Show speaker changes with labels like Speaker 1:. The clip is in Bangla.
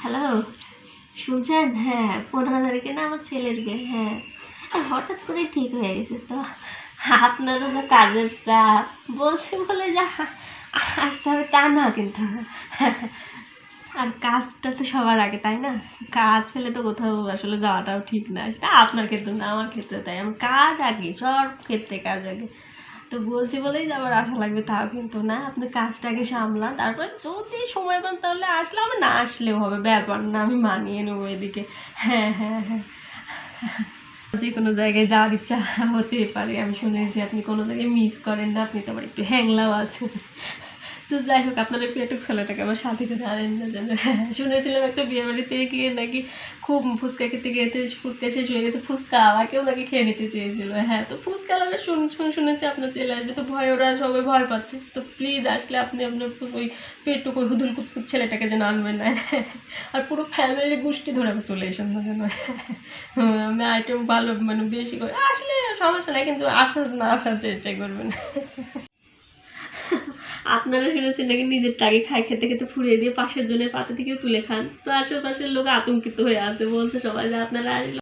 Speaker 1: হ্যালো, শুনছেন? হ্যাঁ, 15 তারিখে না আমার ছেলের বিয়ে। হ্যাঁ, হঠাৎ করেই ঠিক হয়ে গেছে। তো আপনারও যে কাজের চাপ, বলছি বলে যে আসতে হবে তা না কিন্তু। আর কাজটা তো সবার আগে, তাই না? কাজ ফেলে তো কোথাও আসলে যাওয়াটাও ঠিক না। সেটা আপনার ক্ষেত্রে না, আমার ক্ষেত্রে তাই। আমার কাজ আগে, সব ক্ষেত্রে কাজ আগে। তো বলছি বলেই যে আবার আসা লাগবে তাও কিন্তু না। আপনি কাজটাকে সামলান, তারপর যদি সময় পান তাহলে আসলে হবে, না আসলেও হবে, ব্যাপার না, আমি মানিয়ে নেবো এদিকে। হ্যাঁ হ্যাঁ হ্যাঁ, যে কোনো জায়গায় যাওয়ার ইচ্ছা হতেই পারে। আমি শুনেছি আপনি কোনো জায়গায় মিস করেন না, আপনি তো আবার একটু হ্যাংলাও আছেন। তো যাই হোক, আপনার ওই পেটুক ছেলেটাকে আমার সাথে করে আনেন না যেন। শুনেছিলাম একটা বিয়ে বাড়িতে গিয়ে নাকি খুব ফুচকা খেতে গিয়েছে, ফুচকা শেষ হয়ে গেছে, ফুচকা আমাকেও নাকি খেয়ে নিতে চেয়েছিল। হ্যাঁ, তো ফুচকা লাগে শুনেছি আপনার ছেলে আসবে, তো ভয়, ওরা সবাই ভয় পাচ্ছে। তো প্লিজ আসলে আপনি আপনার ওই পেটুক ওই হুদুল কুটকুট ছেলেটাকে যেন আনবেন না। আর পুরো ফ্যামিলি গোষ্ঠী ধরে চলে এসেন না যেন। আমি আইটেম ভালো মানে বেশি করে আসলে সমস্যা নাই, কিন্তু আসার না আসার চেষ্টাই করবেন। আপনারা শুনেছেন নাকি নিজের টাকে খায়, খেতে খেতে ফুরিয়ে দিয়ে পাশের জনের পাতে থেকে তুলে খান। তো আশেপাশের লোক আতঙ্কিত হয়ে আছে, বলছে সবাই যে আপনারা আসলে